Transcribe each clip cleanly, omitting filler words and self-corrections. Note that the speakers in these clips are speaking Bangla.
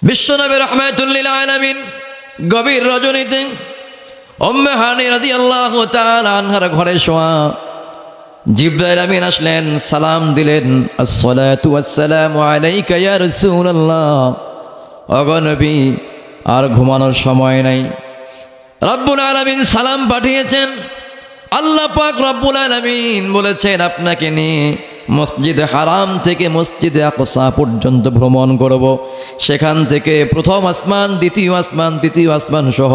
বিশ্বনবী রাহমাতুল লিল আলামিন গভীর রজনীতে উম্মে হানি রাদিয়াল্লাহু তাআলা আনহার ঘরে শোয়া। জিবরাইল আমিন আসলেন, সালাম দিলেন, আসসালাতু ওয়াসসালামু আলাইকা ইয়া রাসূলুল্লাহ। ওগো নবী, আর ঘুমানোর সময় নাই। রব্বুল আলামিন সালাম পাঠিয়েছেন। আল্লাহ পাক রব্বুল আলামিন বলেছেন, আপনাকে নিয়ে মসজিদে হারাম থেকে মসজিদে আকসা পর্যন্ত ভ্রমণ করব। সেখান থেকে প্রথম আসমান, দ্বিতীয় আসমান, তৃতীয় আসমান সহ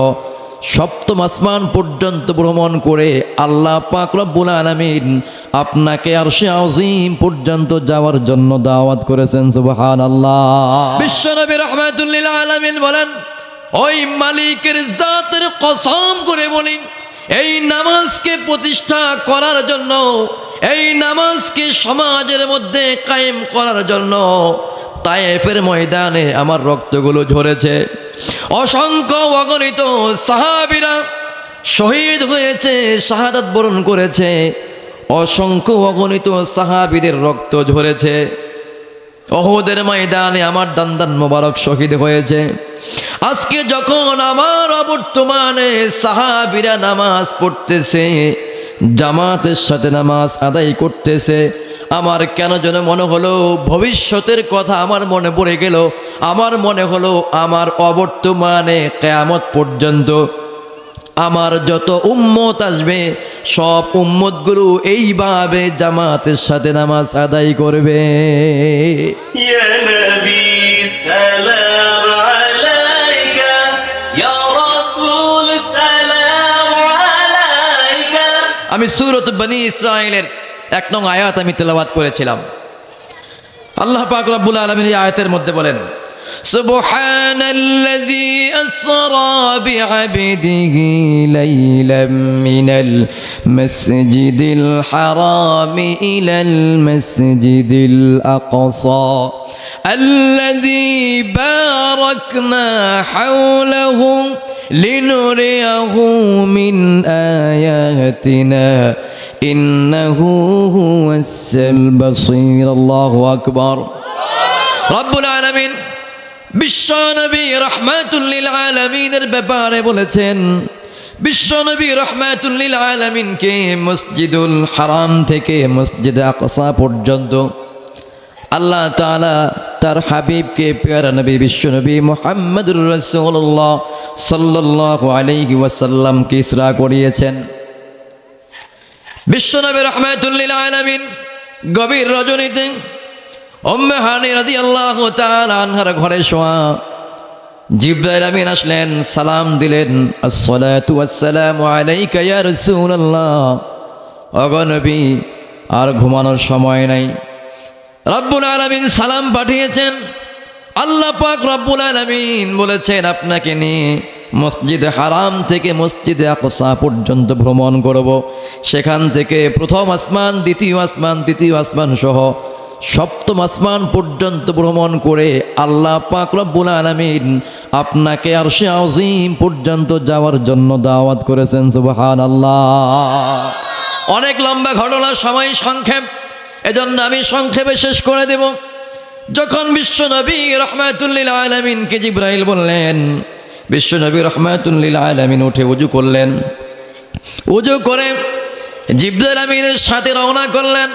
সপ্তম আসমান পর্যন্ত ভ্রমণ করে আল্লাহ পাক রব্বুল আলামিন আপনাকে আরশে আযীম পর্যন্ত যাওয়ার জন্য দাওয়াত করেছেন। সুবহানাল্লাহ। বিশ্বনবী রাহমাতুল লিল আলামিন বলেন, ওই মালিকের জাতের কসম করে বলি, এই নামাজকে প্রতিষ্ঠা করার জন্য, এই নামাজকে সমাজের মধ্যে কায়েম করার জন্য তায়েফের ময়দানে আমার রক্তগুলো ঝরেছে। অসংখ্য অগণিত সাহাবীরা শহীদ হয়েছে, শাহাদাত বরণ করেছে। অসংখ্য অগণিত সাহাবীদের রক্ত ঝরেছে। উহুদের ময়দানে আমার দান্দান মোবারক শহীদ হয়েছে। আজকে যখন আমার অবর্তমানে সাহাবীরা নামাজ পড়তেছে, জামাতের সাথে নামাজ আদায় করতেছে, আমার কেন যেন মনে হলো ভবিষ্যতের কথা আমার মনে পড়ে গেল। আমার মনে হলো আমার অবর্তমানে কিয়ামত পর্যন্ত আমার যত উম্মত আসবে, সব উম্মতগুলো এইভাবে জামাতের সাথে নামাজ আদায় করবে। ইয়া নবী সালাম আলাইকা, ইয়া রাসূল সালাম আলাইকা। আমি সূরাত বনী ইসরাঈলের 1 নং আয়াত আমি তেলাওয়াত করেছিলাম। আল্লাহ পাক রব্বুল আলামিন এই আয়াতের মধ্যে বলেন, সুবহানাল্লাযী আসরা বিআবদিহি লাইলাম মিনাল মাসজিদিল হারামি ইলাল মাসজিদিল আকসা আল্লাযী বারাকনা হাওলাহু লিনুরিয়াহু মিন আয়াতিনা ইন্নাহু হুয়াস বাসীর। আল্লাহু আকবার। রব্বুল আলামিন বিশ্বনবী রাহমাতুল লিল আলামিনের ব্যাপারে বলেছেন, বিশ্বনবী রাহমাতুল লিল আলামিনকে মসজিদুল হারাম থেকে মসজিদে আকসা পর্যন্ত আল্লাহ তাআলা তার হাবিবকে প্যারা নবী বিশ্বনবী মুহাম্মদুর রাসূলুল্লাহ সাল্লাল্লাহু আলাইহি ওয়াসাল্লামকে ইসরা করিয়েছেন। বিশ্বনবী রাহমাতুল লিল আলামিন গভীর রজনীতে উম্মে হানি রাদিয়াল্লাহু তাআলা আনহার ঘরে শোয়া। জিবরাইল আমিন আসলেন, সালাম দিলেন, আসসালাতু ওয়াসসালামু আলাইকা ইয়া রাসূলুল্লাহ। ওগো নবী, আর ঘুমানোর সময় নাই। রব্বুল আলামিন সালাম পাঠিয়েছেন। আল্লাহ পাক রব্বুল আলামিন বলেছেন, আপনাকে নিয়ে মসজিদে হারাম থেকে মসজিদে আকসা পর্যন্ত ভ্রমণ করব। সেখান থেকে প্রথম আসমান, দ্বিতীয় আসমান, তৃতীয় আসমান সহ সপ্তম আসমান পর্যন্ত ভ্রমণ করে আল্লাহ পাক রব্বুল আলামিন আপনাকে আরশে আযীম পর্যন্ত যাওয়ার জন্য দাওয়াত করেছেন। সুবহানাল্লাহ। অনেক লম্বা ঘটনা, সময় সংক্ষেপ, এজন্য আমি সংক্ষেপে শেষ করে দেব। যখন বিশ্বনবী রাহমাতুল লিল আলামিনকে জিবরাইল বললেন, বিশ্বনবী রাহমাতুল লিল আলামিন উঠে ওযু করলেন। ওযু করে জিবরাইল আমিনের সাথে রওনা করলেন।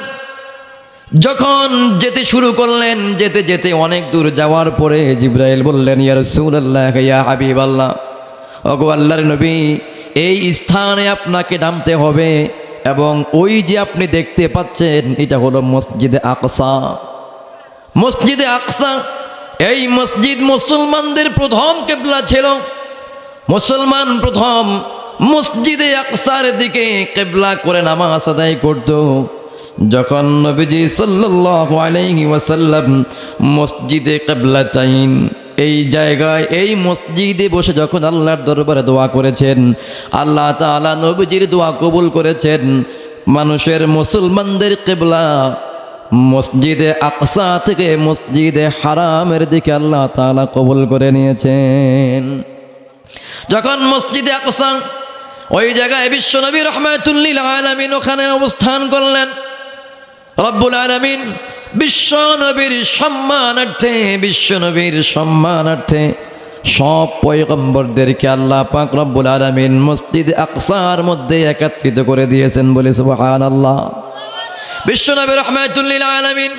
যখন যেতে শুরু করলেন, যেতে যেতে অনেক দূর যাওয়ার পরে জিবরাইল বললেন, ইয়া রাসূলুল্লাহ, ইয়া হাবিবাল্লাহ, ওগো আল্লাহর নবী, এই স্থানে আপনাকে নামতে হবে এবং ওই যে আপনি দেখতে পাচ্ছেন এটা হলো মসজিদে আকসা। মসজিদে আকসা, এই মসজিদ মুসলমানদের প্রথম কিবলা ছিল। মুসলমান প্রথম মসজিদে আকসার দিকে কিবলা করে নামাজ আদায় করত। যখন নবীজি সাল্লাল্লাহু আলাইহি ওয়াসাল্লাম মসজিদে কিবলাতাইন, এই জায়গায় এই মসজিদে বসে যখন আল্লাহর দরবারে দোয়া করেছেন, আল্লাহ তাআলা নবীজির দোয়া কবুল করেছেন। মানুষের মুসলমানদের কিবলা মসজিদে আকসা থেকে মসজিদে হারামের দিকে আল্লাহ তাআলা কবুল করে নিয়েছেন। যখন মসজিদে আকসা, ওই জায়গায় বিশ্বনবী রাহমাতুল লিল আলামিন ওখানে অবস্থান করলেন। রব্বুল আলামিন বিশ্বনবীর সম্মানার্থে সব পয়গম্বরদেরকে আল্লাহ পাক রব্বুল আলামিন মসজিদ আকসার মধ্যে একত্রিত করে দিয়েছেন বলে সুবহানাল্লাহ। বিশ্বনবী রাহমাতুল লিল আলামিন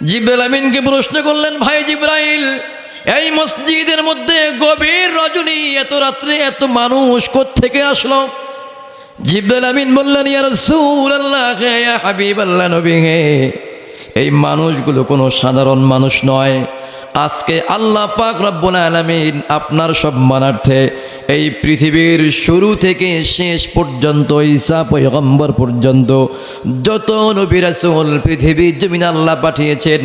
জিবরাইল আমিনকে প্রশ্ন করলেন, ভাই জিবরাইল, এই মসজিদের মধ্যে গভীর রজনী এত রাত্রে এত মানুষ কোত্থেকে আসলো? জিবরাইল আমিন বললেন, ইয়া রাসূলুল্লাহ, ইয়া হাবিবাল্লাহ, নবী হে, এই মানুষগুলো কোনো সাধারণ মানুষ নয়। আজকে আল্লাহ পাক রব্বুল আলামিন আপনার সম্মানার্থে এই পৃথিবীর শুরু থেকে শেষ পর্যন্ত ঈসা পয়গম্বর পর্যন্ত যত নবী রাসূল পৃথিবীর জমিনে আল্লাহ পাঠিয়েছেন,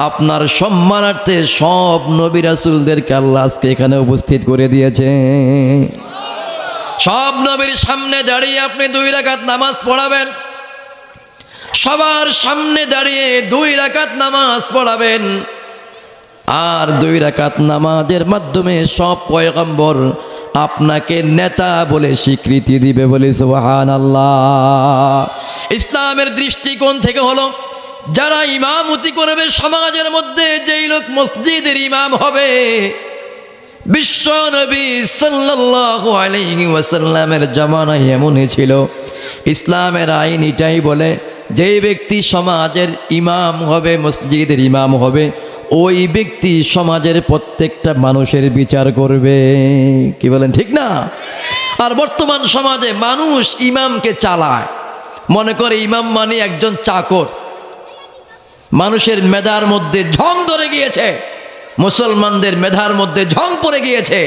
আপনার সম্মানার্থে সব নবী রাসূলদেরকে আল্লাহ আজকে এখানে উপস্থিত করে দিয়েছে। সব নবীর সামনে দাঁড়িয়ে আপনি 2 রাকাত নামাজ পড়াবেন, সবার সামনে দাঁড়িয়ে 2 রাকাত নামাজ পড়াবেন, আর 2 রাকাত নামাজের মাধ্যমে সব পয়গম্বর আপনাকে নেতা বলে স্বীকৃতি দিবে বলে সুবহানাল্লাহ। ইসলামের দৃষ্টিকোণ থেকে হলো, যারা ইমামতি করবে সমাজের মধ্যে, যেই লোক মসজিদের ইমাম হবে, বিশ্ব নবী সাল্লাল্লাহু আলাইহি ওয়াসাল্লামের জামানায় এমনই ছিল। ইসলামের আইন এটাই বলে, যেই ব্যক্তি সমাজের ইমাম হবে, মসজিদের ইমাম হবে, ওই ব্যক্তি সমাজের প্রত্যেকটা মানুষের বিচার করবে। কি বলেন, ঠিক না? আর বর্তমান সমাজে মানুষ ইমামকে চালায়, মনে করে ইমাম মানে একজন চাকর। মানুষের মেধার মধ্যে ঝং ধরে গিয়েছে, মুসলমানদের মেধার মধ্যে ঝং পড়ে গিয়েছে।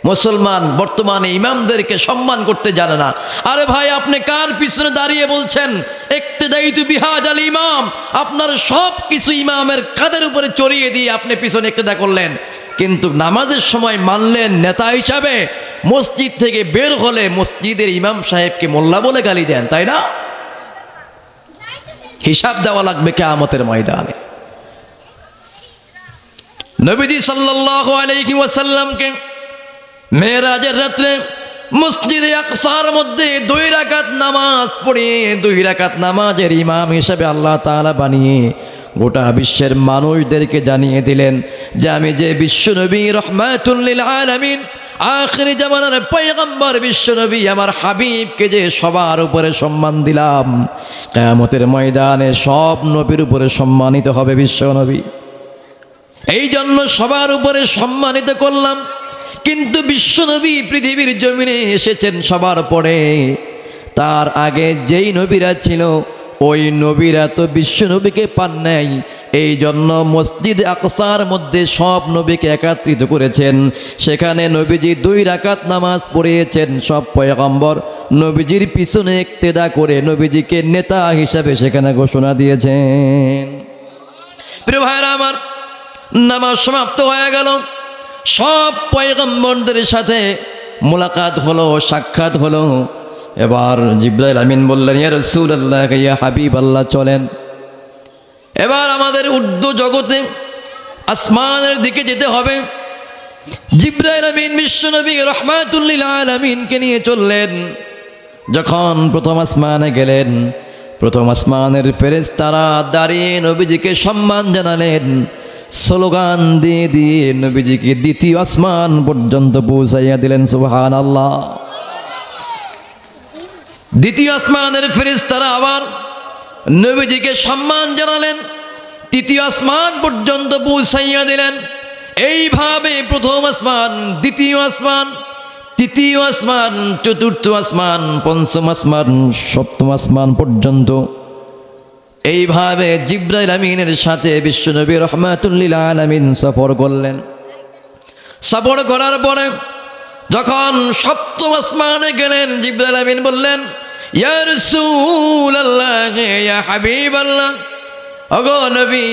মুসলমান বর্তমানে ইমামদেরকে সম্মান করতে জানে না। আরে ভাই, আপনি কার পিছনে দাঁড়িয়ে বলছেন ইক্তেদাইতু বিহাজাল ইমাম? আপনার সব কিছু ইমামের কাঁধের উপরে চড়িয়ে দিয়ে আপনি পিছনে ইক্তেদা করলেন, কিন্তু নামাজের সময় মানলেন নেতা হিসাবে, মসজিদ থেকে বের হলে মসজিদের ইমাম সাহেবকে মোল্লা বলে গালি দেন, তাই না? হিসাব দেওয়া লাগবে কিয়ামতের ময়দানে। নবীজি সাল্লাল্লাহু আলাইহি ওয়াসাল্লামকে মেরাজের রাত্রে মসজিদে আকসার মধ্যে 2 রাকাত নামাজ পড়িয়ে 2 রাকাত নামাজের ইমাম হিসেবে আল্লাহ তাআলা বানিয়ে গোটা বিশ্বের মানুষদেরকে জানিয়ে দিলেন যে আমি যে বিশ্বনবী রহমাতুল লিল আলামিন আখিরি জামানার পয়গম্বর বিশ্বনবী আমার হাবিবকে যে সবার উপরে সম্মান দিলাম, কিয়ামতের ময়দানে সব নবীর উপরে সম্মানিত হবে বিশ্বনবী। এই জন্য সবার উপরে সম্মানিত করলাম। কিন্তু বিশ্বনবী পৃথিবীর জমিনে এসেছেন সবার পরে, তার আগে যেই নবীরা ছিল ওই নবীরা তো বিশ্বনবীকে পান নাই। এই জন্য মসজিদ আকসার মধ্যে সব নবীকে একত্রিত করেছেন। সেখানে নবীজি 2 রাকাত নামাজ পড়িয়েছেন। সব পয়গম্বর নবীজির পিছনে ইক্তেদা করে নবীজিকে নেতা হিসাবে সেখানে ঘোষণা দিয়েছেন। প্রিয় ভাইরা আমার, নামাজ সমাপ্ত হয়ে গেল। সব পয়গম্বরদের সাথে মুলাকাত হলো, সাক্ষাৎ হলো। এবার জিবরাইল আমিন বললেন, ইয়া রাসূলুল্লাহ, ইয়া হাবিবাল্লাহ, চলেন এবার আমাদের ঊর্ধ্ব জগতে আসমানের দিকে যেতে হবে। জিবরাইল আমিন বিশ্বনবী রাহমাতুল লিল আলামিনকে নিয়ে চললেন। যখন প্রথম আসমানে গেলেন, প্রথম আসমানের ফেরেশতারা দাঁড়িয়ে নবীজিকে সম্মান জানালেন। স্লোগান দিয়ে দিয়ে নবীজিকে দ্বিতীয় আসমান পর্যন্ত পৌঁছাইয়া দিলেন। সুবহানাল্লাহ। দ্বিতীয় আসমানের ফেরেশতারা আবার নবীজিকে সম্মান জানালেন, তৃতীয় আসমান পর্যন্ত পৌঁছাইয়া দিলেন। এইভাবে প্রথম আসমান, দ্বিতীয় আসমান, তৃতীয় আসমান, চতুর্থ আসমান, পঞ্চম আসমান, সপ্তম আসমান পর্যন্ত এইভাবে জিবরাইল আমিনের সাথে বিশ্বনবী রহমাতুল লিল আলামিন সফর করলেন। সফর করার পরে যখন সপ্তম আসমানে গেলেন, জিবরাইল আমিন বললেন, ইয়া রাসূলুল্লাহ, ইয়া হাবিবাল্লাহ, ওগো নবী,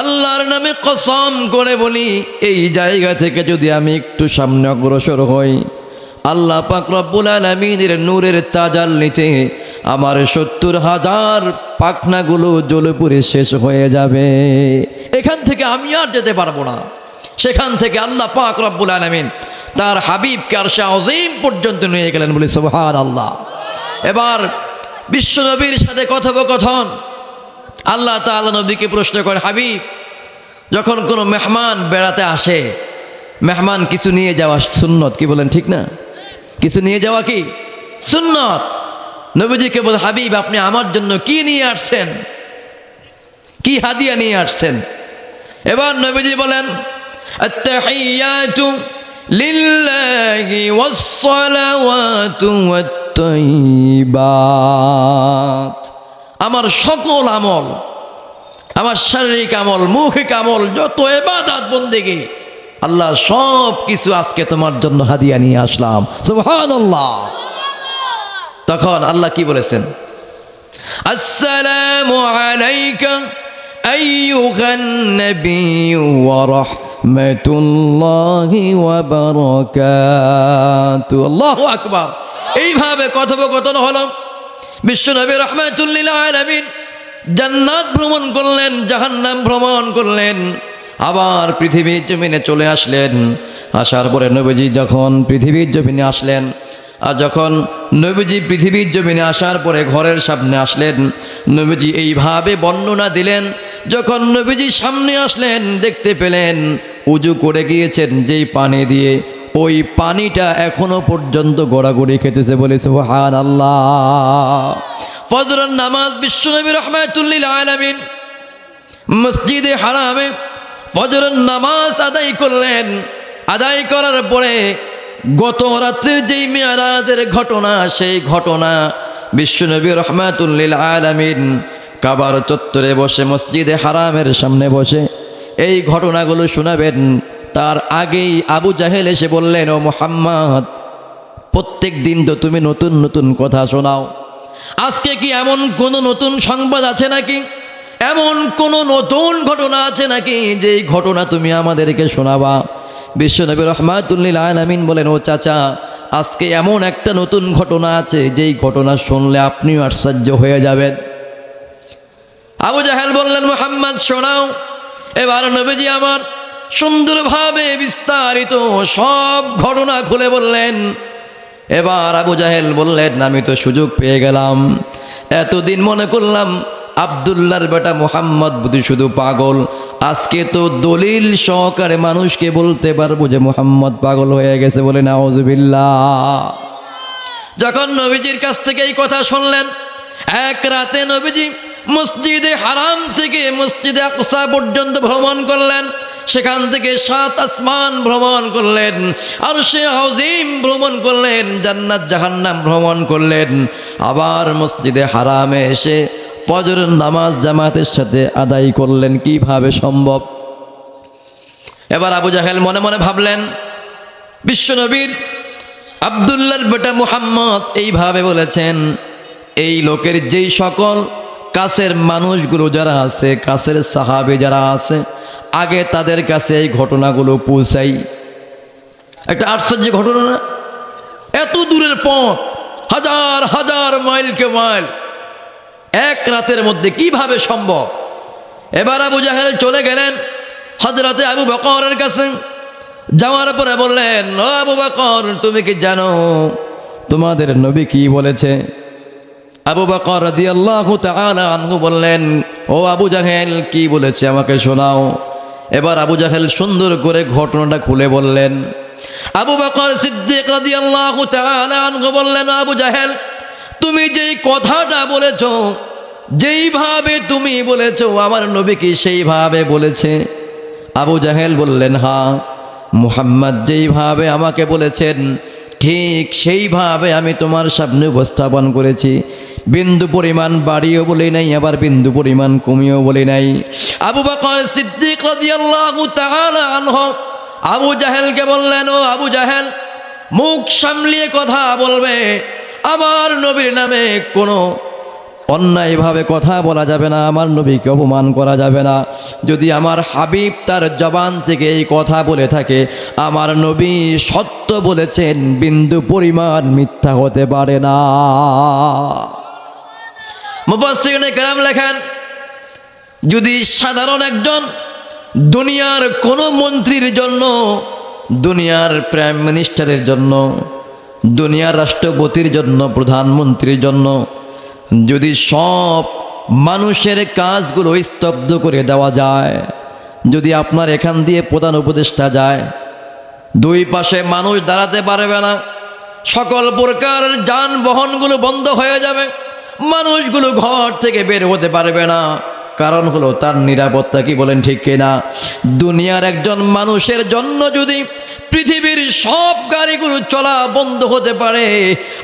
আল্লাহর নামে কসম করে বলি, এই জায়গা থেকে যদি আমি একটু সামনে অগ্রসর হই, আল্লাহ পাক রব্বুল আলামিনের নূরের তাজাল্লিতে আমার 70,000 পাখনাগুলো জ্বলে পুড়ে শেষ হয়ে যাবে। এখান থেকে আমি আর যেতে পারবো না। সেখান থেকে আল্লাহ পাক রব্বুল আলামিন তার হাবিবকে আরশে আযীম পর্যন্ত নিয়ে গেলেন বলে সুবহানাল্লাহ। এবার বিশ্বনবীর সাথে কথোপকথন, আল্লাহ তাআলা নবীকে প্রশ্ন করে, হাবিব, যখন কোনো মেহমান বেড়াতে আসে, মেহমান কিছু নিয়ে যাওয়া সুন্নত, কি বলেন ঠিক না? কিছু নিয়ে যাওয়া কি সুন্নত? নবীজিকে বলে, হাবিব, আপনি আমার জন্য কি নিয়ে আসছেন, কি হাদিয়া নিয়ে আসছেন? এবার নবীজি বলেন, আত্তাহিয়াতু লিল্লাহি ওয়াসসালাওয়াতু ওয়াত-তাইয়্যিবাত। আমার সকল আমল, আমার শারীরিক আমল, মৌখিক আমল, যত ইবাদত বন্দেগী, আল্লাহ সব কিছু আজকে তোমার জন্য হাদিয়া নিয়ে আসলাম। সুবহানাল্লাহ। তখন আল্লাহ কি বলেছেন? আসসালামু আলাইকা আইয়ুহান নাবিয়্যু ওয়া রাহমাতুল্লাহি ওয়া বারাকাতুহু। আল্লাহু আকবার। এইভাবে কথোপকথন হলো। বিশ্বনবী রাহমাতুল লিল আলামিন জান্নাত ভ্রমণ করলেন, জাহান্নাম ভ্রমণ করলেন, আবার পৃথিবীর জমিনে চলে আসলেন। আসার পরে নবীজি যখন পৃথিবীর জমিনে আসলেন, আর যখন নবীজি পৃথিবীর জমিনে আসার পরে ঘরের সামনে আসলেন, নবীজি এইভাবে বর্ণনা দিলেন। যখন নবীজি সামনে আসলেন, দেখতে পেলেন উজু করে গিয়েছেন যেই পানি দিয়ে, ওই পানিটা এখনো পর্যন্ত গড়াগড়ি খেতেছে। বলে সুবহানাল্লাহ। ফজরের নামাজ বিশ্বনবী রাহমাতুল লিল আলামিন মসজিদে হারামে ফজরের নামাজ আদায় করলেন। আদায় করার পরে গত রাত্রির যেই মিরাজের ঘটনা, সেই ঘটনা বিশ্বনবী রাহমাতুল লিল আলামিন কাবার চত্বরে বসে, মসজিদে হারামের সামনে বসে এই ঘটনাগুলো শোনাবেন। তার আগেই আবু জাহেল এসে বললেন, ও মুহাম্মদ, প্রত্যেক দিন তো তুমি নতুন নতুন কথা শোনাও, আজকে কি এমন কোনো নতুন সংবাদ আছে নাকি, এমন কোনো নতুন ঘটনা আছে নাকি যেই ঘটনা তুমি আমাদেরকে শোনাবা? বিশ্বনবী রাহমাতুল লিল আলামিন বলেন, ও চাচা, আজকে এমন একটা নতুন ঘটনা আছে যেই ঘটনা শুনলে আপনিও আশ্চর্য হয়ে যাবেন। আবু জাহেল বললেন, মুহাম্মদ শোনাও। এবার নবীজি আমার সুন্দরভাবে বিস্তারিত সব ঘটনা খুলে বললেন। এবার আবু জাহেল বললেন, আমি তো সুযোগ পেয়ে গেলাম। এতদিন মনে করলাম আব্দুল্লাহর বেটা মুহাম্মদ বুঝি শুধু পাগল, আজকে তো দলিল সহকারে মানুষকে বলতে পারবো যে মুহাম্মদ পাগল হয়ে গেছে। বলে নাউজুবিল্লাহ। যখন নবীজির কাছ থেকে এই কথা শুনলেন, এক রাতে নবীজি মসজিদে হারাম থেকে মসজিদে আকসা পর্যন্ত ভ্রমণ করলেন। সেখান থেকে 7 আসমান ভ্রমণ করলেন, আরশে আযীম ভ্রমণ করলেন, জান্নাত জাহান্নাম ভ্রমণ করলেন। আবার মসজিদে হারামে এসে ফজরের নামাজ জামাতের সাথে আদায় করলেন। কিভাবে সম্ভব? এবার আবু জাহেল মনে মনে ভাবলেন, বিশ্বনবীর আব্দুল্লাহর বেটা মুহাম্মদ এইভাবে বলেছেন, এই লোকের যেই সকল কাছের মানুষগুলো যারা আছে, কাছের সাহাবী যারা আছে, আগে তাদের কাছে এই ঘটনাগুলো পৌঁছাই। একটা আশ্চর্য ঘটনা না? এত দূরের পথ, হাজার হাজার মাইলকে মাইল, এক রাতের মধ্যে কিভাবে সম্ভব? এবার আবু জাহেল চলে গেলেন হযরতে আবু বকরের কাছে। যাওয়ার পরে বললেন, ও আবু বকর, তুমি কি জানো তোমাদের নবী কি বলেছে? আবু বকর রাদিয়াল্লাহু তাআলা আনহু বললেন, ও আবু জাহেল, কি বলেছে আমাকে শোনাও। এবার আবু জাহেল সুন্দর করে ঘটনাটা খুলে বললেন। আবু বকর সিদ্দিক রাদিয়াল্লাহু তাআলা আনহু বললেন, আবু জাহেল, তুমি যেই কথাটা বলেছ, যেইভাবে তুমি বলেছ, আমার নবী কি সেইভাবে বলেছে? আবু জাহেল বললেন, হ্যাঁ, মুহাম্মদ যেইভাবে আমাকে বলেছেন ঠিক সেইভাবে আমি তোমার সামনে উপস্থাপন করেছি। বিন্দু পরিমাণ বাড়িও বলি নাই, আবার বিন্দু পরিমাণ কমিও বলি নাই। আবু বকর সিদ্দিক রাদিয়াল্লাহু তাআলা আনহু আবু জাহেলকে বললেন, ও আবু জাহেল, মুখ সামলিয়ে কথা বলবে। আমার নবীর নামে কোনো অন্যায়ভাবে কথা বলা যাবে না, আমার নবীকে অপমান করা যাবে না। যদি আমার হাবিব তার জবান থেকে এই কথা বলে থাকে, আমার নবী সত্য বলেছেন, বিন্দু পরিমাণ মিথ্যা হতে পারে না। মুফাসসিরিনে কেরাম লেখেন, যদি সাধারণ একজন দুনিয়ার কোনো মন্ত্রীর জন্য, দুনিয়ার প্রাইম মিনিস্টারের জন্য, দুনিয়ার রাষ্ট্রপতির জন্য, প্রধানমন্ত্রীর জন্য যদি সব মানুষের কাজগুলো স্তব্ধ করে দেওয়া যায়। যদি আপনার এখান দিয়ে প্রধান উপদেষ্টা যায়, দুই পাশে মানুষ দাঁড়াতে পারবে না, সকল প্রকার যানবাহনগুলো বন্ধ হয়ে যাবে, মানুষগুলো ঘর থেকে বের হতে পারবে না। কারণ হলো তার নিরাপত্তা। কি বলেন ঠিক কিনা? দুনিয়ার একজন মানুষের জন্য যদি পৃথিবীর সব গাড়িগুলো চলা বন্ধ হতে পারে,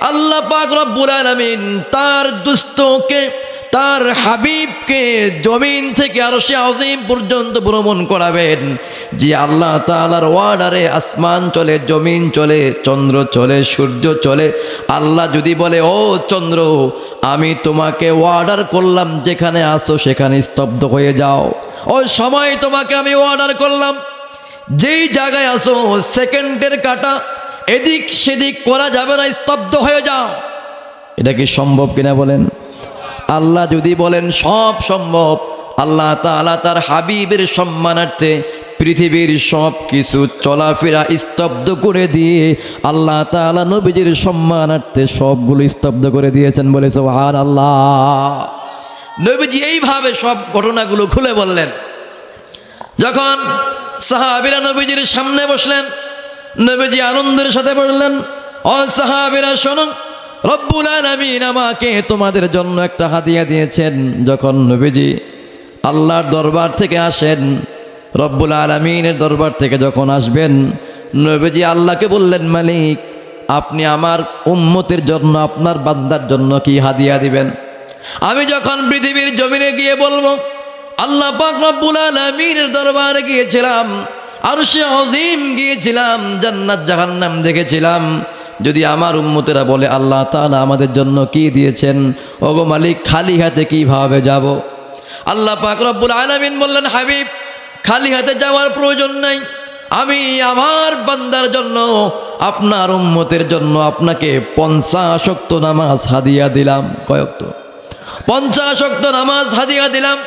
আল্লাহ পাক রব্বুল আলামিন তার দুস্থকে, তার হাবিবকে জমিন থেকে আরশে আযীম পর্যন্ত ভ্রমণ করাবেন। যে আল্লাহ তাআলার ওয়ার্ডারে আসমান চলে, জমিন চলে, চন্দ্র চলে, সূর্য চলে। আল্লাহ যদি বলে, ও চন্দ্র, আমি তোমাকে অর্ডার করলাম যেখানে আসো সেখানে স্তব্ধ হয়ে যাও। ওই সময় তোমাকে আমি অর্ডার করলাম যেই জায়গায় আসো সেকেন্ডের কাটা এদিক সেদিক করা যাবে না, স্তব্ধ হয়ে যাও। এটা কি সম্ভব কিনা বলেন? আল্লাহ যদি বলেন সব সম্ভব। আল্লাহ তাআলা তার হাবিবের সম্মানার্থে পৃথিবীর সব কিছু চলাফেরা স্তব্ধ করে দিয়ে আল্লাহ তাআলা নবীজির সম্মানার্থে সবগুলো স্তব্ধ করে দিয়েছেন। বলে সুবহানাল্লাহ। নবীজি এইভাবে সব ঘটনাগুলো খুলে বললেন। যখন সাহাবীরা নবীজির সামনে বসলেন, নবীজি আনন্দের সাথে বললেন, ও সাহাবীরা শোনো, রব্বুল আলামিন আমাকে তোমাদের জন্য একটা হাদিয়া দিয়েছেন। যখন নবীজি আল্লাহর দরবার থেকে আসেন, রব্বুল আলামিনের দরবার থেকে যখন আসবেন, নবীজি আল্লাহকে বললেন, মালিক, আপনি আমার উম্মতের জন্য, আপনার বান্দার জন্য কি হাদিয়া দিবেন? আমি যখন পৃথিবীর জমিনে গিয়ে বলবো আল্লাহ পাক রব্বুল আলামিনের দরবারে গিয়েছিলাম, আরশে আযীম গিয়েছিলাম, জান্নাত জাহান্নাম দেখেছিলাম, যদি আমার উম্মতেরা বলে আল্লাহ তাআলা আমাদের জন্য কি দিয়েছেন, ওগো মালিক, খালি হাতে কিভাবে যাব? আল্লাহ পাক রব্বুল আলামিন বললেন, হাবিব, খালি হাতে যাওয়ার প্রয়োজন নাই। আমি আমার বান্দার জন্য, আপনার উম্মতের জন্য আপনাকে 50 ওয়াক্ত নামাজ হাদিয়া দিলাম। কয় ওয়াক্ত? 50 ওয়াক্ত নামাজ হাদিয়া দিলাম।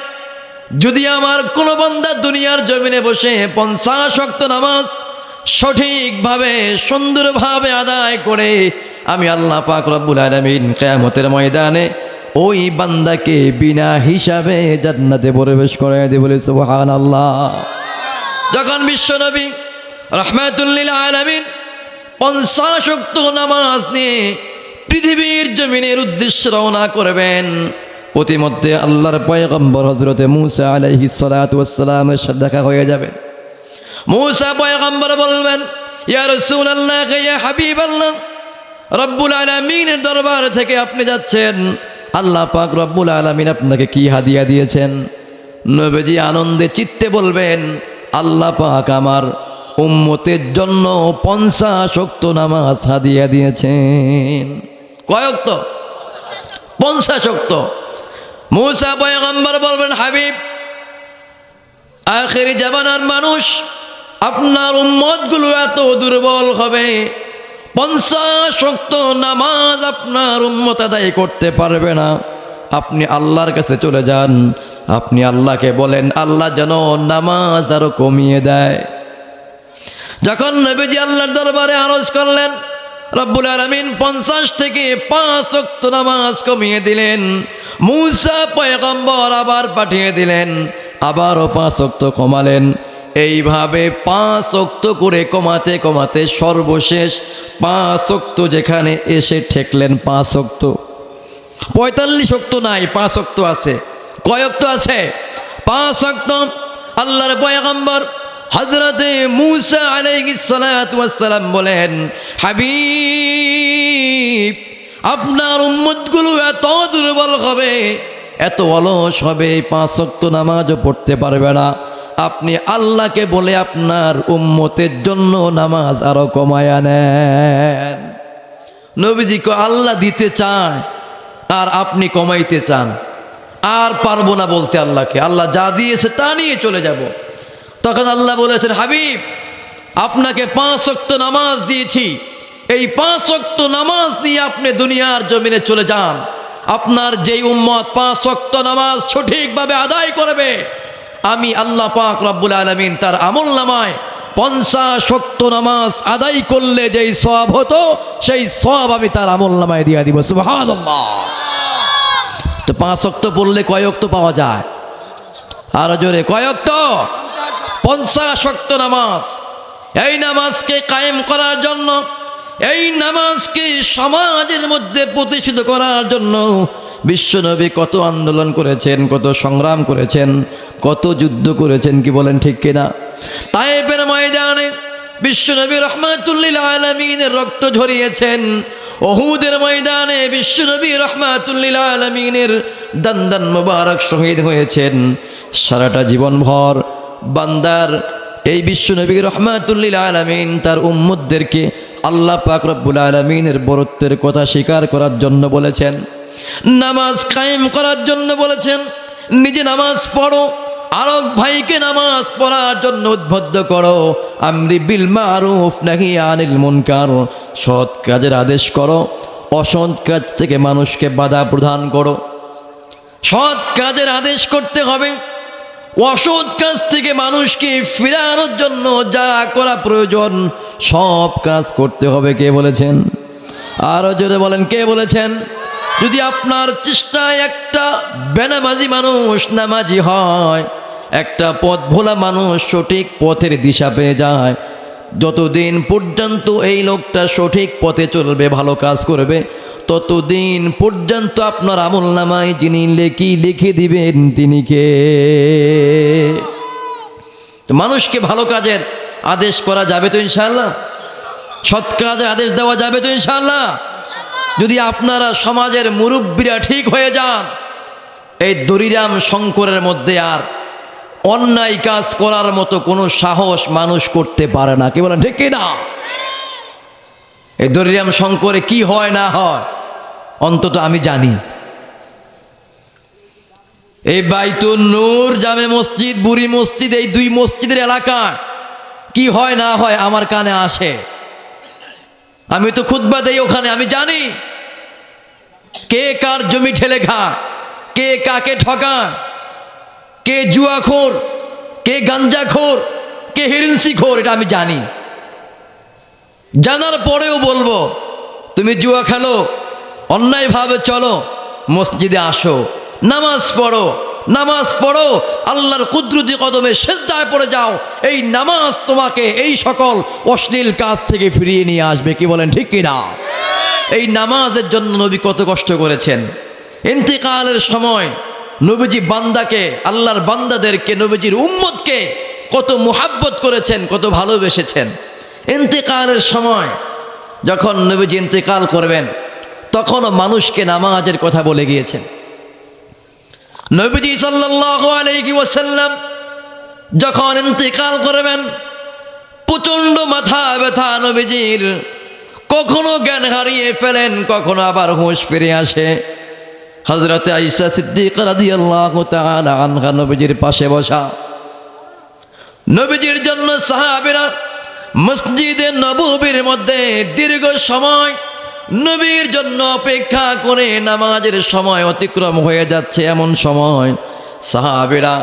যদি আমার কোনো বান্দা দুনিয়ার জমিনে বসে 50 ওয়াক্ত নামাজ সঠিকভাবে সুন্দরভাবে আদায় করে, আমি আল্লাহ পাক রব্বুল আলামিন কিয়ামতের ময়দানে ওই বান্দাকে বিনা হিসাবে জান্নাতে প্রবেশ করায় দেব। বলে সুবহানাল্লাহ। যখন বিশ্বনবী রাহমাতুল লিল আলামিন 50 ওয়াক্ত নামাজ নিয়ে পৃথিবীর জমিনের উদ্দেশ্যে রওনা করবেন, প্রতিমধ্যে আল্লাহর পয়গম্বর হযরতে মূসা আলাইহিস সালাতু ওয়াস সালামের সাথে দেখা হয়ে যাবে। মূসা পয়গম্বর বলবেন, ইয়া রাসূলুল্লাহ, ইয়া হাবিবাল্লাহ, রব্বুল আলামিনের দরবার থেকে আপনি যাচ্ছেন, আল্লাহ পাক রব্বুল আলামিন আপনাকে কি হাদিয়া দিয়েছেন? নবীজি আনন্দে চিত্তে বলবেন, আল্লাহ পাক আমার উম্মতের জন্য 50 ওয়াক্ত নামাজ হাদিয়া দিয়েছেন। কয় ওয়াক্ত? 50 ওয়াক্ত। মূসা পয়গম্বর বলবেন, হাবিব, আখিরি জামানার মানুষ, আপনার উম্মতগুলো এত দুর্বল হবে, 50 ওয়াক্ত নামাজ আপনার উম্মত আদায় করতে পারবে না। আপনি আল্লাহর কাছে চলে যান, আপনি আল্লাহকে বলেন আল্লাহ যেন নামাজ আরো কমিয়ে দেয়। যখন নবীজি আল্লাহর দরবারে আরজ করলেন, রব্বুল আলামিন 50 থেকে 5 ওয়াক্ত নামাজ কমিয়ে দিলেন। মূসা পয়গম্বর আবার পাঠিয়ে দিলেন, আবারও 5 ওয়াক্ত কমালেন। এইভাবে 5 ওয়াক্ত করে কমাতে কমাতে সর্বশেষ 5 ওয়াক্ত যেখানে এসে ঠেকলেন 5 ওয়াক্ত। 45 ওয়াক্ত নাই, 5 ওয়াক্ত আছে। কয় ওয়াক্ত আছে? 5 ওয়াক্ত। আল্লাহর পয়গম্বর হযরতে মূসা আলাইহিস সালাতু ওয়াস সালাম বলেন, হাবিব, আপনার উম্মতগুলো এত দুর্বল হবে, এত অলস হবে, 5 ওয়াক্ত নামাজও পড়তে পারবে না। আপনি আল্লাহকে বলে আপনার উম্মতের জন্য নামাজ আরো কমায়া নেন। নবীজিকে আল্লাহ দিতে চায় আর আপনি কমাইতে চান। আর পারবো না বলতে আল্লাহকে, আল্লাহ যা দিয়েছে তা নিয়ে চলে যাব। তখন আল্লাহ বলেছেন, হাবিব, আপনাকে 5 ওয়াক্ত নামাজ দিয়েছি, এই 5 ওয়াক্ত নামাজ নিয়ে আপনি দুনিয়ার জমিনে চলে যান। আপনার যেই উম্মত 5 ওয়াক্ত নামাজ সঠিকভাবে আদায় করবে, আমি আল্লাহ পাক রব্বুল আলামিন তার আমলনামায় 50 ওয়াক্ত নামাজ আদায় করলে যেই সওয়াব হতো, সেই সওয়াব আমি তার আমলনামায় দিয়ে দিব। সুবহানাল্লাহ। তো 5 ওয়াক্ত পড়লে কয় ওয়াক্ত পাওয়া যায়? আরো জোরে, কয় ওয়াক্ত? 50 ওয়াক্ত নামাজ। এই নামাজকে কায়েম করার জন্য, এই নামাজকে সমাজের মধ্যে প্রতিষ্ঠিত করার জন্য বিশ্বনবী কত আন্দোলন করেছেন, কত সংগ্রাম করেছেন, কত যুদ্ধ করেছেন, কি বলেন ঠিক কিনা? তায়েফের ময়দানে বিশ্বনবী রহমাতুল্লিল আলামিনের রক্ত ঝরিয়েছেন। উহুদের ময়দানে বিশ্বনবী রহমাতুল্লিল আলামিনের দান মোবারক শহীদ হয়েছেন। সারাটা জীবনভর বান্দার এই বিশ্বনবী রহমাতুল্লিল আলামিন তার উম্মতদেরকে আল্লাহ পাক রব্বুল আলামিনের বরত্বের কথা স্বীকার করার জন্য বলেছেন, নামাজ কায়েম করার জন্য বলেছেন। নিজে নামাজ পড়ো, আরেক ভাইকে নামাজ পড়ার জন্য উদ্বুদ্ধ করো। আমরি বিল মারুফ নাহি আনিল মুনকার, সৎ কাজের আদেশ করো, অসৎ কাজ থেকে মানুষকে বাধা প্রদান করো। সৎ কাজের আদেশ করতে হবে, অসৎ কাজ থেকে মানুষকে ফিরানোর জন্য যা করা প্রয়োজন সব কাজ করতে হবে। কে বলেছেন? আরো জোরে বলেন, কে বলেছেন? যদি আপনার চেষ্টায় একটা বেনামাজি মানুষ নামাজি হয়, একটা পথ ভোলা মানুষ সঠিক পথের দিশা পেয়ে যায়, যতদিন পর্যন্ত এই লোকটা সঠিক পথে চলবে, ভালো কাজ করবে, ততদিন পর্যন্ত আপনার আমল নামায় যিনি লিখে দিবেন তিনি কে? তো মানুষকে ভালো কাজের আদেশ করা যাবে তো ইনশাআল্লাহ? সৎ কাজের আদেশ দেওয়া যাবে তো ইনশাআল্লাহ? যদি আপনারা সমাজের মুরব্বীরা ঠিক হয়ে যান, এই দরিরাম শঙ্করের মধ্যে আর অন্যায় কাজ করার মতো কোনো সাহস মানুষ করতে পারে না। কি বলেন ঠিক কিনা? এই দরিরাম শঙ্করে কি হয় না হয় অন্তত আমি জানি। এই বাইতুন নূর, জামে মসজিদ, বুড়ি মসজিদ, এই 2 মসজিদের এলাকায় কি হয় না হয় আমার কানে আসে। আমি তো খুতবা দেই ওখানে, আমি জানি কে কার জমি ঠেলে খায়, কে কাকে ঠকায়, কে জুয়াখোর, কে গাঞ্জাখোর, কে হিরিন্সিখোর, এটা আমি জানি। জানার পরেও বলবো, তুমি জুয়া খেলো, অন্যায়ভাবে চলো, মসজিদে আসো, নামাজ পড়ো, নামাজ পড়ো, আল্লাহর কুদরতি কদমে সেজদায় পড়ে যাও। এই নামাজ তোমাকে এই সকল অশ্লীল কাজ থেকে ফিরিয়ে নিয়ে আসবে। কি বলেন ঠিক কিনা? এই নামাজের জন্য নবী কত কষ্ট করেছেন। ইন্তেকালের সময় নবীজি বান্দাকে, আল্লাহর বান্দাদেরকে, নবীজির উম্মতকে কত মুহাব্বত করেছেন, কত ভালোবেসেছেন। ইন্তেকালের সময় যখন নবীজি ইন্তেকাল করবেন তখনও মানুষকে নামাজের কথা বলে গিয়েছেন। নবীজি সাল্লাল্লাহু আলাইহি ওয়াসাল্লাম যখন ইন্তেকাল করবেন প্রচণ্ড মাথা ব্যথা নবীজির, কখনো জ্ঞান হারিয়ে ফেলেন, কখনো আবার হুঁশ ফিরে আসে। হযরতে আয়েশা সিদ্দিকা রাদিয়াল্লাহু তাআলা আনহা নবীজির পাশে বসা। নবীজির জন্য সাহাবীরা মসজিদে নববীর মধ্যে দীর্ঘ সময় নবীর জন্য অপেক্ষা করে, নামাজের সময় অতিক্রম হয়ে যাচ্ছে, এমন সময় সাহাবীরা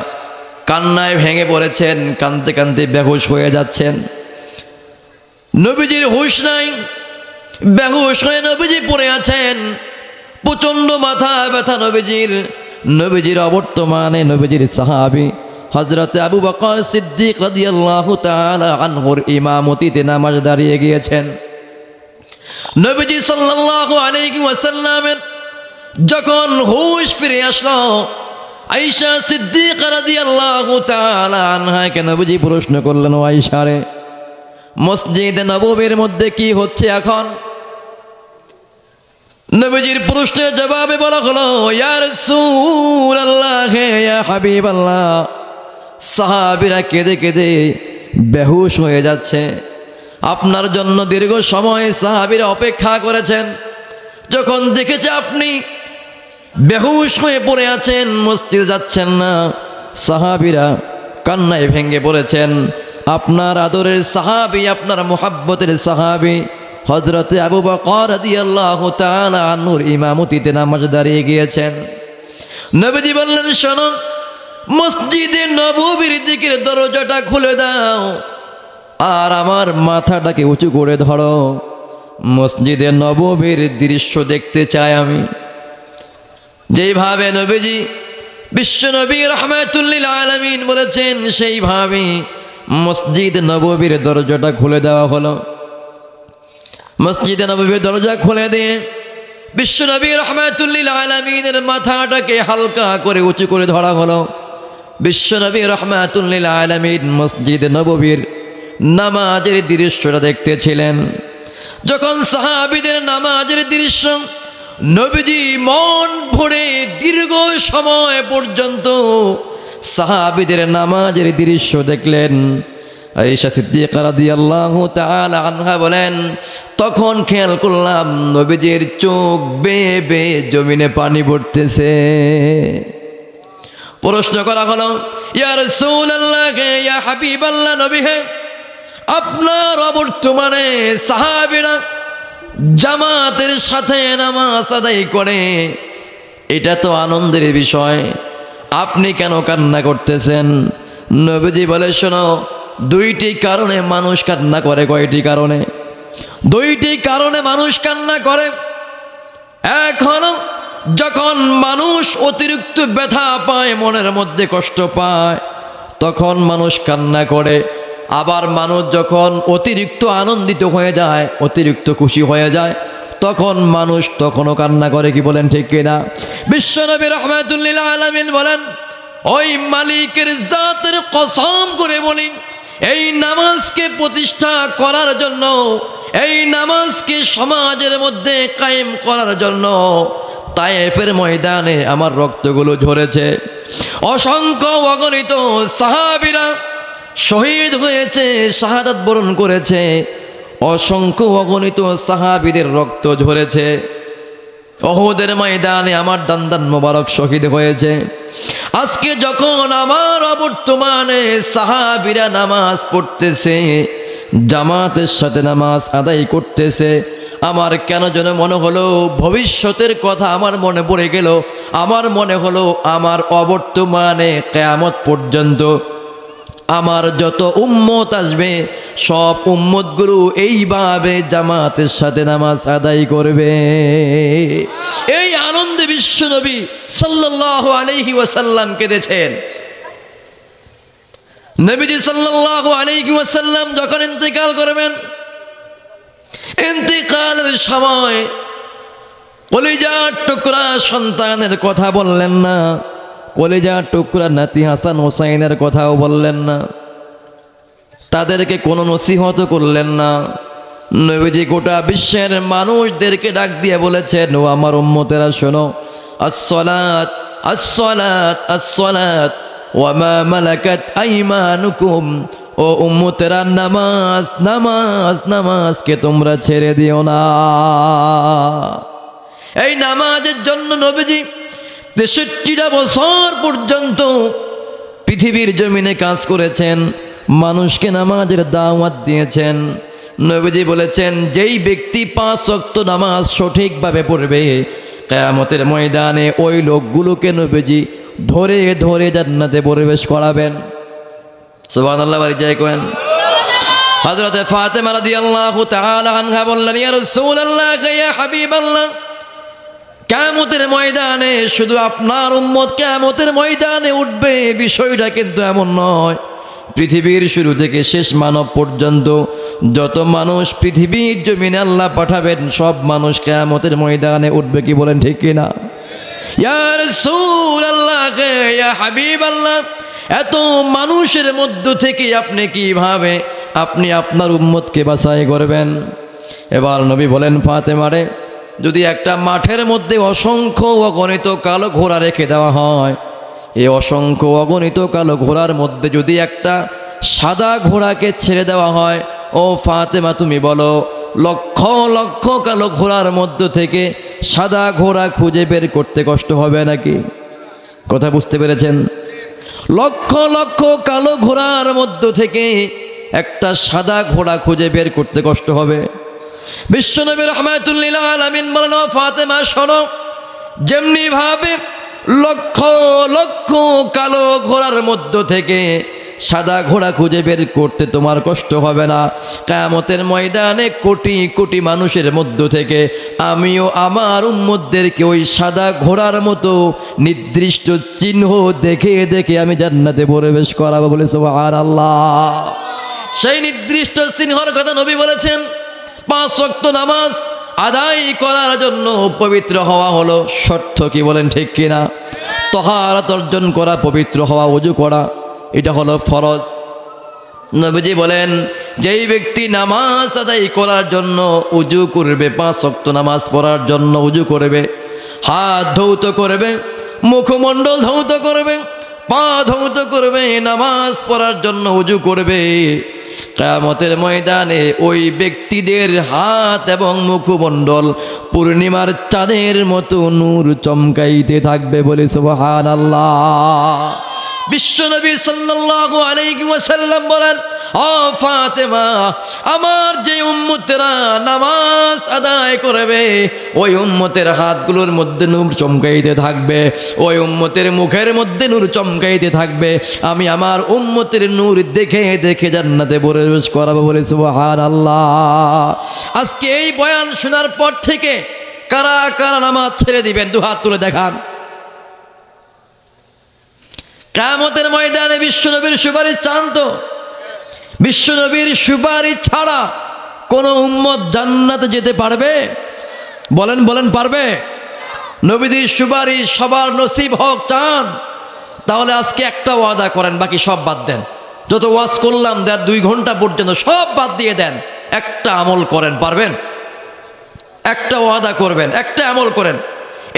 কান্নায় ভেঙে পড়েছেন, কাঁদতে কাঁদতে বেহুশ হয়ে যাচ্ছেন। নবীজির হুঁশ নাই, বেহুশ হয়ে নবীজি পড়ে আছেন, প্রচণ্ড মাথা ব্যথা নবীজির। নবীজির অবর্তমানে নবীজির সাহাবী হযরতে আবু বকর সিদ্দিক রাদিয়াল্লাহু তাআলা আনহুর ইমামতিতে নামাজ দাঁড়িয়ে গিয়েছেন। নবীজি সাল্লাল্লাহু আলাইহি ওয়াসাল্লামের যখন হুঁশ ফিরে আসলো, আয়েশা সিদ্দিকা রাদিয়াল্লাহু তাআলা আনহাকে নবীজি প্রশ্ন করলেন, ও আয়েশা রে, মসজিদে নববীর মধ্যে কি হচ্ছে এখন? নবীজির প্রশ্নের জবাবে বলা হলো, ইয়া রাসূলুল্লাহ, ইয়া হাবিবাল্লাহ, সাহাবীরা কেঁদে কেঁদে বেহুশ হয়ে যাচ্ছে। আপনার জন্য দীর্ঘ সময় সাহাবীরা অপেক্ষা করেছেন। যখন দেখেছে আপনি বেহুশ হয়ে পড়ে আছেন, মসজিদে যাচ্ছেন না, সাহাবীরা কান্নায় ভেঙে পড়েছেন। আপনার আদরের সাহাবী, আপনার মুহাব্বতের সাহাবী হযরতে আবু বকর রাদিয়াল্লাহু তাআলা আনহুর ইমামতিতে নামাজ দাঁড়িয়ে গিয়েছেন। নবীজি বললেন, শোনো, মসজিদে নববীর দিকের দরজাটা খুলে দাও আর আমার মাথাটাকে উঁচু করে ধরো, মসজিদে নববীর দৃশ্য দেখতে চাই আমি। যেইভাবে নবীজি বিশ্বনবী রাহমাতুল লিল আলামিন বলেছেন সেইভাবে মসজিদ নববীর দরজাটা খুলে দেওয়া হলো। মসজিদে নববীর দরজা খুলে দিয়ে বিশ্বনবী রাহমাতুল লিল আলামিনের মাথাটাকে হালকা করে উঁচু করে ধরা হলো। বিশ্বনবী রাহমাতুল লিল আলামিন মসজিদে নববীর নামাজের দৃশ্যটা দেখতেছিলেন। যখন সাহাবীদের নামাজের দৃশ্য নবীজি মন ভরে দীর্ঘ সময় পর্যন্ত সাহাবীদের নামাজের দৃশ্য দেখলেন, আয়েশা সিদ্দিকা রাদিয়াল্লাহু তাআলা আনহা বলেন, তখন খেয়াল করলাম নবীজির চোখ বেয়ে বেয়ে জমিনে পানি পড়তেছে। প্রশ্ন করা হলো, ইয়া রাসূলুল্লাহ, ইয়া হাবিবাল্লাহ, নবী হে, আপনার অবর্তমানে সাহাবীরা জামাতের সাথে নামাজ আদায় করে, এটা তো আনন্দের বিষয়, আপনি কেন কান্না করতেছেন? নবীজি বলে, শোনো, দুইটি কারণে মানুষ কান্না করে। কয়টি কারণে? দুইটি কারণে মানুষ কান্না করে। এক হলো যখন মানুষ অতিরিক্ত ব্যথা পায়, মনের মধ্যে কষ্ট পায়, তখন মানুষ কান্না করে। আবার মানুষ যখন অতিরিক্ত আনন্দিত হয়ে যায়, অতিরিক্ত খুশি হয়ে যায়, তখন মানুষ তখনও কান্না করে। কি বলেন, ঠিক কিনা? বিশ্বনবী রাহমাতুল লিল আলামিন বলেন, ওই মালিকের জাতের কসম করে বলি, এই নামাজকে প্রতিষ্ঠা করার জন্য, এই নামাজকে সমাজের মধ্যে কায়েম করার জন্য তায়েফের ময়দানে আমার রক্তগুলো ঝরেছে। অসংখ্য অগণিত সাহাবীরা শহীদ হয়েছে, শাহাদাত বরণ করেছে। অসংখ্য অগণিত সাহাবীদের রক্ত ঝরেছে। উহুদের ময়দানে আমার দান্দান মোবারক শহীদ হয়েছে। আজকে যখন আমার অবর্তমানে সাহাবীরা নামাজ পড়তেছে, জামাতের সাথে নামাজ আদায় করতেছে, আমার কেন যেন মনে হলো ভবিষ্যতের কথা আমার মনে পড়ে গেল। আমার মনে হলো আমার অবর্তমানে কিয়ামত পর্যন্ত আমার যত উম্মত আসবে, সব উম্মতগুলো এইভাবে জামাতের সাথে নামাজ আদায় করবে। এই আনন্দে বিশ্বনবী সাল্লাল্লাহু আলাইহি ওয়াসাল্লাম কেঁদেছেন। নবীজি সাল্লাল্লাহু আলাইহি ওয়াসাল্লাম যখন ইন্তেকাল করবেন, ইন্তেকালের সময় কলিজার টুকরা সন্তানের কথা বললেন না, কলিজার টুকরা নাতি হাসান হোসাইনের কথাও বললেন না, তাদেরকে কোনো নসিহত করলেন না। নবীজি গোটা বিশ্বের মানুষদেরকে ডাক দিয়ে বলেছেন, ও আমার উম্মতেরা শোনো, আসসালাত আসসালাত আসসালাত ওয়া মা মালাকাত আইমানুকুম, ও উম্মতেরা, নামাজ নামাজ নামাজকে তোমরা ছেড়ে দিও না। এই নামাজের জন্য নবীজি ৬৩টা বছর পর্যন্ত পৃথিবীর জমিনে কাজ করেছেন, মানুষকে নামাজের দাওয়াত দিয়েছেন। নবীজি বলেছেন, যেই ব্যক্তি ৫ ওয়াক্ত নামাজ সঠিকভাবে পড়বে, কিয়ামতের ময়দানে ওই লোকগুলোকে নবীজি ধরে ধরে জান্নাতে প্রবেশ করাবেন। সুবহানাল্লাহ, বাড়ি যাই কোয়েন। হযরতে ফাতেমা রাদিয়াল্লাহু তাআলা আনহা বললেন, ইয়া রাসূলুল্লাহ, ইয়া হাবিবাল্লাহ, কিয়ামতের ময়দানে শুধু আপনার উম্মত কিয়ামতের ময়দানে উঠবে, বিষয়টা কিন্তু এমন নয়। পৃথিবীর শুরু থেকে শেষ মানব পর্যন্ত যত মানুষ পৃথিবীর জমিনে আল্লাহ পাঠাবেন, সব মানুষ কিয়ামতের ময়দানে উঠবে। কি বলেন, ঠিক কিনা? ইয়া রাসূলুল্লাহ, ইয়া হাবিবাল্লাহ, এত মানুষের মধ্য থেকে আপনি কিভাবে আপনি আপনার উম্মতকে বাছাই করবেন? এবার নবী বলেন, ফাতেমারে, যদি একটা মাঠের মধ্যে অসংখ্য অগণিত কালো ঘোড়া রেখে দেওয়া হয়, এই অসংখ্য অগণিত কালো ঘোড়ার মধ্যে যদি একটা সাদা ঘোড়াকে ছেড়ে দেওয়া হয়, ও ফাতেমা তুমি বলো, লক্ষ লক্ষ কালো ঘোড়ার মধ্য থেকে সাদা ঘোড়া খুঁজে বের করতে কষ্ট হবে নাকি? কথা বুঝতে পেরেছেন? লক্ষ লক্ষ কালো ঘোড়ার মধ্য থেকে একটা সাদা ঘোড়া খুঁজে বের করতে কষ্ট হবে। বিশ্বনবী রাহমাতুল লিল আলামিন বলেন, ও ফাতেমা শোনো, যেমনি ভাবে লক্ষ লক্ষ কালো ঘোড়ার মধ্য থেকে সাদা ঘোড়া খুঁজে বের করতে তোমার কষ্ট হবে না। কিয়ামতের ময়দানে কোটি কোটি মানুষের মধ্য থেকে আমিও আমার উম্মতদেরকে ওই সাদা ঘোড়ার মতো নির্দিষ্ট চিহ্ন দেখে দেখে আমি জান্নাতে প্রবেশ করাবো বলে সুবহানাল্লাহ। সেই নির্দিষ্ট চিহ্নের কথা নবী বলেছেন। 5 ওয়াক্ত নামাজ আদায় করার জন্য পবিত্র হওয়া হলো শর্ত, কি বলেন ঠিক কিনা? তাহারাত অর্জন করা, পবিত্র হওয়া, ওযু করা, এটা হলো ফরজ। নবীজি বলেন যেই ব্যক্তি নামাজ আদায় করার জন্য ওযু করবে, 5 ওয়াক্ত নামাজ পড়ার জন্য ওযু করবে, হাত ধৌত করবে, মুখমণ্ডল ধৌত করবে, পা ধৌত করবে, নামাজ পড়ার জন্য ওযু করবে, কিয়ামতের ময়দানে ওই ব্যক্তিদের হাত এবং মুখমণ্ডল পূর্ণিমার চাঁদের মতো নূর চমকাইতে থাকবে বলে সুবহানাল্লাহ। বিশ্বনবী সাল্লাল্লাহু আলাইহি ওয়াসাল্লাম বলেন, ও ফাতেমা, আমার যে উম্মতেরা নামাজ আদায় করবে ওই উম্মতের হাতগুলোর মধ্যে নূর চমকাইতে থাকবে, ওই উম্মতের মুখের মধ্যে নূর চমকাইতে থাকবে। আমি আমার উম্মতের নূর দেখে দেখে জান্নাতে প্রবেশ করাবো বলে সুবহানাল্লাহ। আজকে এই বয়ান শোনার পর থেকে কারা কারা নামাজ ছেড়ে দিবেন? দুহাত তুলে দেখান। কিয়ামতের ময়দানে বিশ্বনবীর সুপারিশ চান তো? বিশ্বনবীর সুপারিশ ছাড়া কোনো উম্মত জান্নাতে যেতে পারবে? বলেন বলেন, পারবে? নবীদের সুপারিশ সবার নসিব হোক চান? তাহলে আজকে একটা ওয়াদা করেন, বাকি সব বাদ দেন। যত ওয়াজ করলাম 2 ঘন্টা পর্যন্ত সব বাদ দিয়ে দেন, একটা আমল করেন। পারবেন? একটা ওয়াদা করবেন, একটা আমল করেন,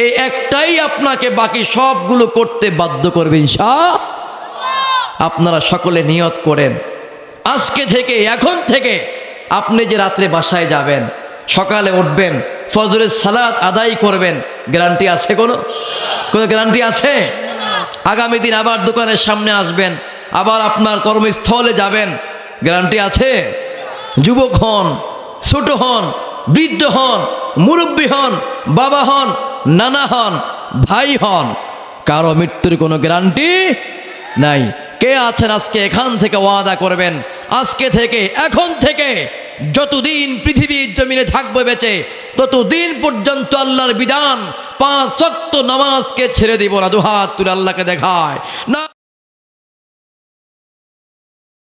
এই একটাই আপনাকে বাকি সবগুলো করতে বাধ্য করবে ইনশাআল্লাহ। আপনারা সকলে নিয়ত করেন, আজকে থেকে, এখন থেকে আপনি যে রাত্রে বাসায় যাবেন, সকালে উঠবেন, ফজরের সালাত আদায় করবেন, গ্যারান্টি আছে? কোনো গ্যারান্টি আছে? আগামী দিন আবার দোকানের সামনে আসবেন, আবার আপনার কর্মস্থলে যাবেন, গ্যারান্টি আছে? যুবক হন, ছোট হন, বৃদ্ধ হন, মুরব্বী হন, বাবা হন, নানা হন, ভাই হন, কারো মৃত্যুর কোনো গ্যারান্টি নাই। কে আছেন আজকে এখান থেকে ওয়াদা করবেন, আজকে থেকে, এখন থেকে যতদিন পৃথিবীর জমিনে থাকবে বেঁচে, ততদিন পর্যন্ত আল্লাহর বিধান 5 ওয়াক্ত নামাজকে ছেড়ে দিব না? দুহাত তুলে আল্লাহকে দেখায় না।